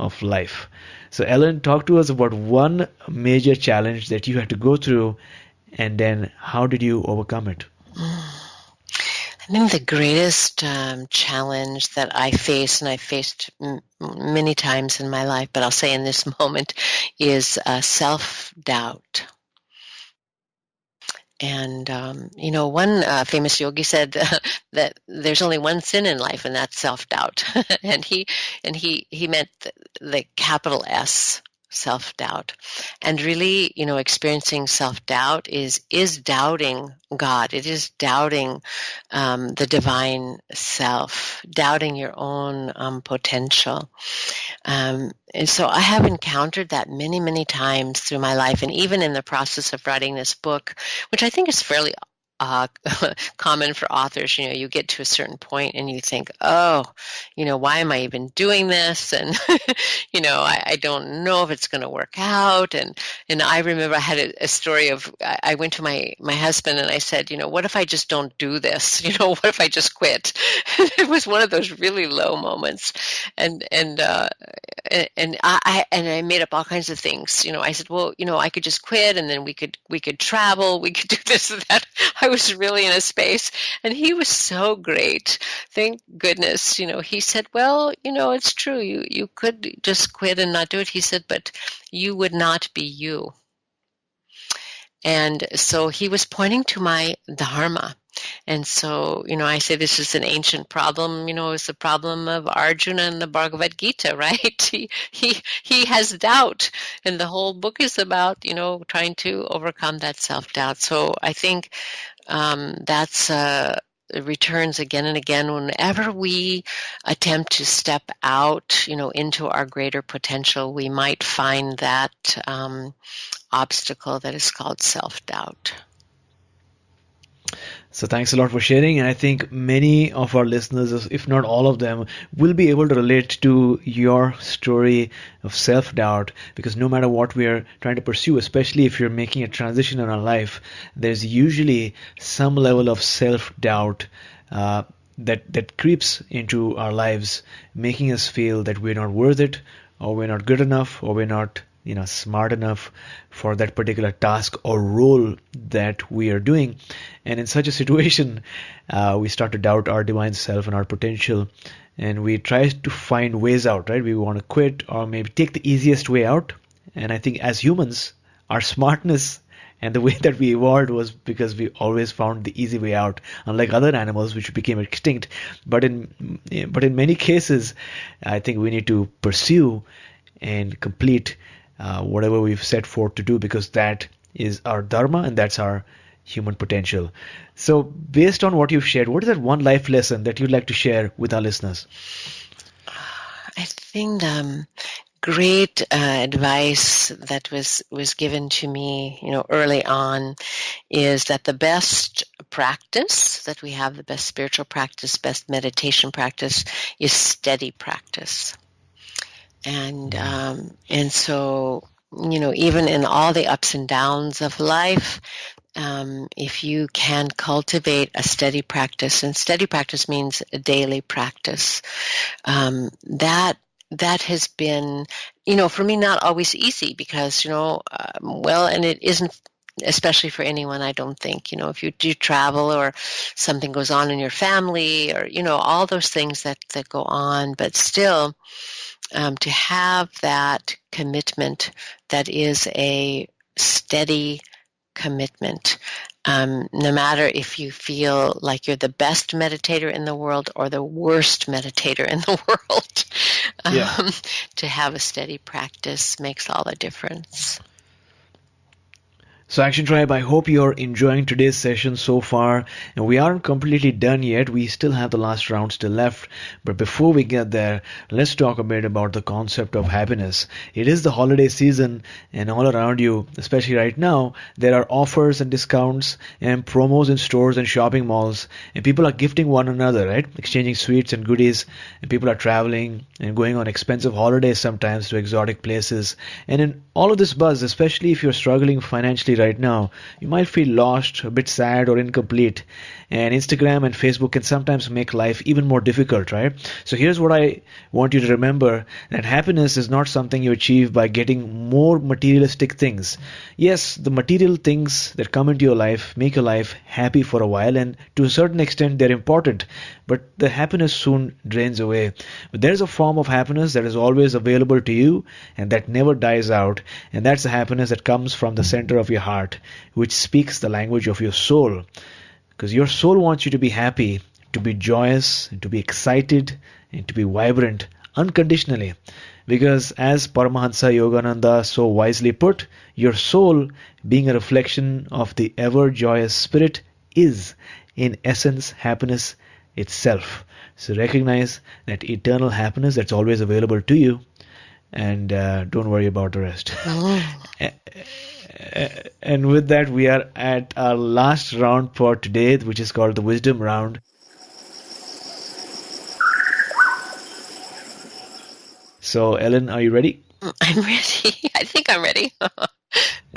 of life. So Ellen, talk to us about one major challenge that you had to go through, and then how did you overcome it? I think the greatest challenge that I face, and I faced many times in my life, but I'll say in this moment, is self-doubt. And one famous yogi said that there's only one sin in life, and that's self-doubt. and he meant the capital S, self-doubt. And really, experiencing self-doubt is doubting God. It is doubting the divine self, doubting your own potential. And so I have encountered that many, many times through my life, and even in the process of writing this book, which I think is fairly common for authors. You get to a certain point and you think, oh, why am I even doing this? And, I don't know if it's going to work out. And I remember I had a story of, I went to my husband and I said, what if I just don't do this? What if I just quit? It was one of those really low moments. And I made up all kinds of things. I said, well, I could just quit, and then we could travel, we could do this and that. I was really in a space, and he was so great. Thank goodness. He said, well, it's true. You could just quit and not do it. He said, but you would not be you. And so he was pointing to my dharma. And so, I say this is an ancient problem, it's the problem of Arjuna in the Bhagavad Gita, right? He has doubt, and the whole book is about, trying to overcome that self-doubt. So I think that's returns again and again whenever we attempt to step out, into our greater potential. We might find that obstacle that is called self-doubt. So thanks a lot for sharing, and I think many of our listeners, if not all of them, will be able to relate to your story of self-doubt, because no matter what we are trying to pursue, especially if you're making a transition in our life, there's usually some level of self-doubt that creeps into our lives, making us feel that we're not worth it, or we're not good enough, or we're not smart enough for that particular task or role that we are doing. And in such a situation, we start to doubt our divine self and our potential, and we try to find ways out, right? We want to quit or maybe take the easiest way out. And I think as humans, our smartness and the way that we evolved was because we always found the easy way out, unlike other animals which became extinct. But in many cases, I think we need to pursue and complete whatever we've set forth to do, because that is our dharma and that's our human potential. So based on what you've shared, what is that one life lesson that you'd like to share with our listeners? I think great advice that was given to me, early on, is that the best practice that we have, the best spiritual practice, best meditation practice, is steady practice. And so, even in all the ups and downs of life, if you can cultivate a steady practice, and steady practice means a daily practice, that has been, for me, not always easy, because, and it isn't, especially for anyone, I don't think, if you do travel or something goes on in your family, or, all those things that go on, but still, to have that commitment that is a steady commitment, no matter if you feel like you're the best meditator in the world or the worst meditator in the world, to have a steady practice makes all the difference. So Action Tribe, I hope you're enjoying today's session so far, and we aren't completely done yet. We still have the last round still left, but before we get there, let's talk a bit about the concept of happiness. It is the holiday season, and all around you, especially right now, there are offers and discounts and promos in stores and shopping malls, and people are gifting one another, right? Exchanging sweets and goodies, and people are traveling and going on expensive holidays sometimes to exotic places. And in all of this buzz, especially if you're struggling financially right right now, you might feel lost, a bit sad or incomplete. And Instagram and Facebook can sometimes make life even more difficult, right? So here's what I want you to remember, that happiness is not something you achieve by getting more materialistic things. Yes, the material things that come into your life make your life happy for a while, and to a certain extent they're important, but the happiness soon drains away. But there's a form of happiness that is always available to you and that never dies out, and that's the happiness that comes from the center of your heart, which speaks the language of your soul. Because your soul wants you to be happy, to be joyous, and to be excited, and to be vibrant unconditionally. Because as Paramahansa Yogananda so wisely put, your soul, being a reflection of the ever-joyous spirit, is, in essence, happiness itself. So recognize that eternal happiness that's always available to you, and don't worry about the rest. And with that, we are at our last round for today, which is called the Wisdom Round. So, Ellen, are you ready? I'm ready. I think I'm ready.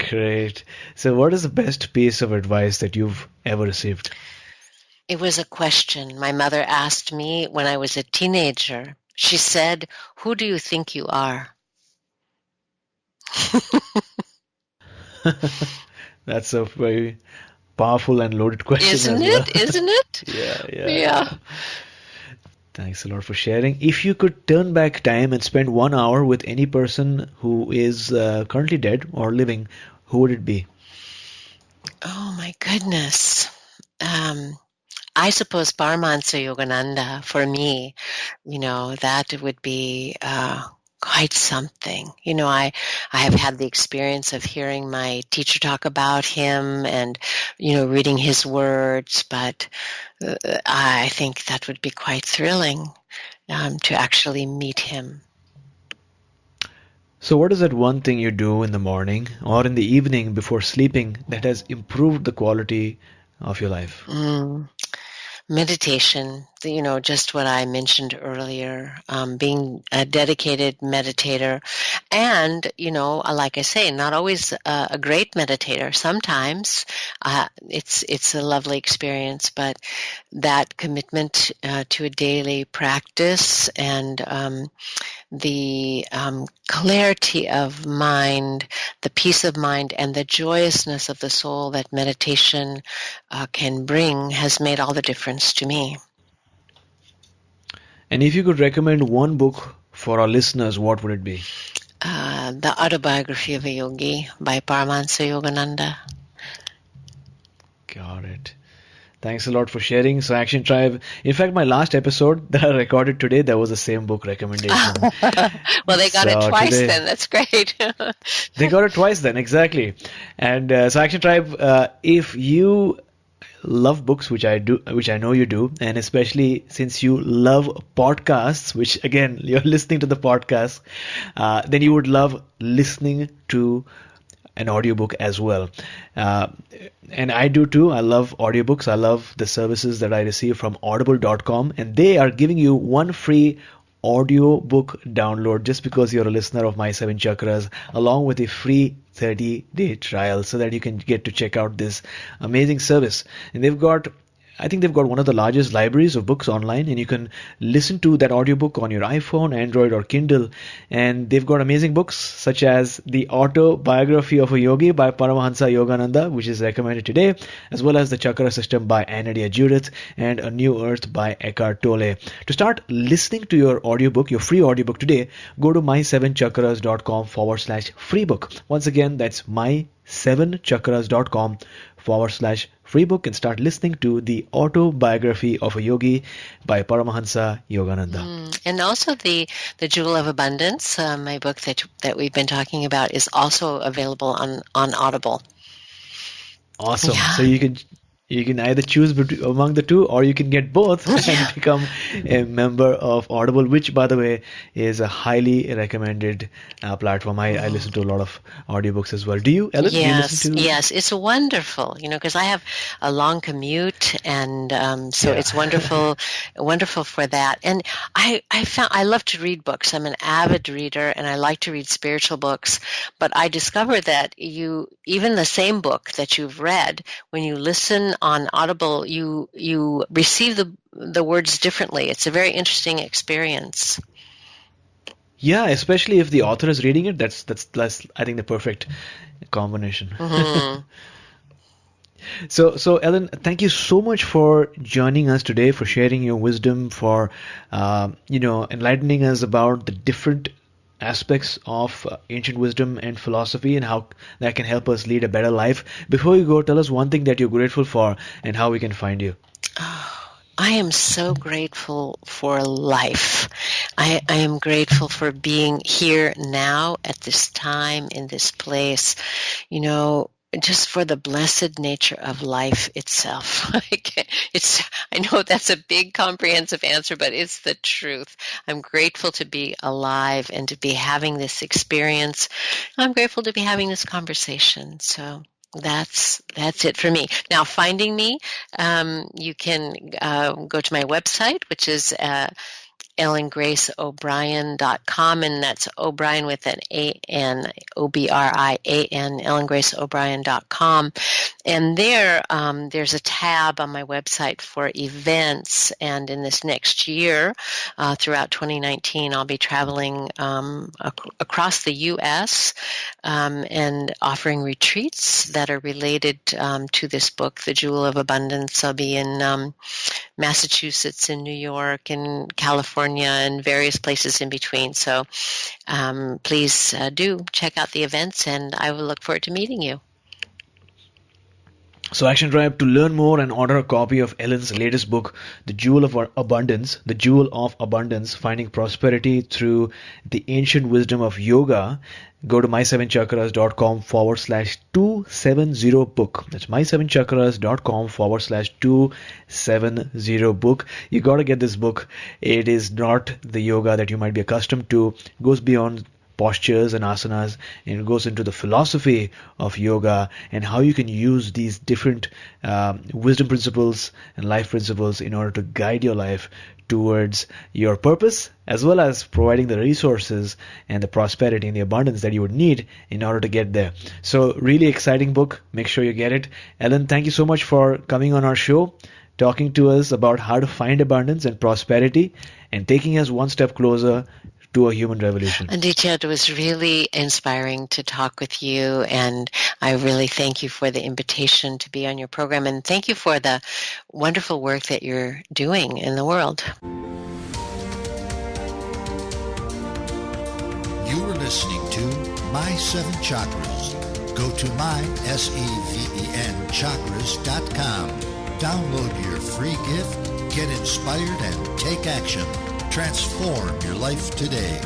Great. So, what is the best piece of advice that you've ever received? It was a question my mother asked me when I was a teenager. She said, "Who do you think you are?" That's a very powerful and loaded question. Isn't as well. it? Isn't it? Yeah. Thanks a lot for sharing. If you could turn back time and spend 1 hour with any person who is currently dead or living, who would it be? Oh my goodness. I suppose Paramahansa Yogananda, for me, that would be quite something. I have had the experience of hearing my teacher talk about him and, reading his words, but I think that would be quite thrilling to actually meet him. So what is that one thing you do in the morning or in the evening before sleeping that has improved the quality of your life? Meditation, just what I mentioned earlier, being a dedicated meditator. And, like I say, not always a great meditator. Sometimes it's a lovely experience, but that commitment to a daily practice and the clarity of mind, the peace of mind, and the joyousness of the soul that meditation can bring has made all the difference to me. And if you could recommend one book for our listeners, what would it be? The Autobiography of a Yogi by Paramahansa Yogananda. Got it. Thanks a lot for sharing. So Action Tribe, in fact, my last episode that I recorded today, there was the same book recommendation. Well, they got it twice today, then. That's great. They got it twice then, exactly. And so Action Tribe, if you love books, which I do, which I know you do, and especially since you love podcasts, which again, you're listening to the podcast, then you would love listening to an audiobook as well. And I do too. I love audiobooks. I love the services that I receive from audible.com, and they are giving you one free audiobook download just because you're a listener of My 7 Chakras, along with a free 30-day trial, so that you can get to check out this amazing service. And I think they've got one of the largest libraries of books online, and you can listen to that audiobook on your iPhone, Android, or Kindle. And they've got amazing books such as The Autobiography of a Yogi by Paramahansa Yogananda, which is recommended today, as well as The Chakra System by Anadia Judith and A New Earth by Eckhart Tolle. To start listening to your audiobook, your free audiobook today, go to my7chakras.com/free book. Once again, that's my7chakras.com/free book, and start listening to The Autobiography of a Yogi by Paramahansa Yogananda. And also the Jewel of Abundance, my book that we've been talking about, is also available on Audible. Awesome. Yeah. So you You can either choose among the two, or you can get both and become a member of Audible, which, by the way, is a highly recommended platform. I listen to a lot of audiobooks as well. Do you, Ellen? Do you listen to? Yes, it's wonderful, because I have a long commute, and so it's wonderful for that. And I found I love to read books. I'm an avid reader, and I like to read spiritual books. But I discovered that even the same book that you've read, when you listen on Audible, you receive the words differently. It's a very interesting experience. Yeah, especially if the author is reading it. That's I think the perfect combination. Mm-hmm. So Ellen, thank you so much for joining us today, for sharing your wisdom, for enlightening us about the different aspects of ancient wisdom and philosophy and how that can help us lead a better life. Before you go, tell us one thing that you're grateful for and how we can find you. I am so grateful for life. I am grateful for being here now at this time in this place, just for the blessed nature of life itself. I know that's a big comprehensive answer, but it's the truth. I'm grateful to be alive and to be having this experience. I'm grateful to be having this conversation. So that's it for me. Now, finding me, you can go to my website, which is ellengraceobrian.com, and that's O'Brian with an A-N, O-B-R-I-A-N, ellengraceobrian.com. And there's a tab on my website for events, and in this next year, throughout 2019, I'll be traveling across the U.S. And offering retreats that are related to this book, The Jewel of Abundance. I'll be in Massachusetts, in New York, in California, and various places in between. So please do check out the events, and I will look forward to meeting you. So Action Tribe, to learn more and order a copy of Ellen's latest book, The Jewel of Abundance, Finding Prosperity Through the Ancient Wisdom of Yoga, go to my7chakras.com/270book. That's my7chakras.com/270book. You got to get this book. It is not the yoga that you might be accustomed to. It goes beyond postures and asanas, and it goes into the philosophy of yoga and how you can use these different wisdom principles and life principles in order to guide your life towards your purpose, as well as providing the resources and the prosperity and the abundance that you would need in order to get there. So really exciting book. Make sure you get it. Ellen, thank you so much for coming on our show, talking to us about how to find abundance and prosperity and taking us one step closer to a human revolution. Aditya, it was really inspiring to talk with you, and I really thank you for the invitation to be on your program, and thank you for the wonderful work that you're doing in the world. You were listening to My Seven Chakras. Go to chakras.com. Download your free gift, get inspired, and take action. Transform your life today.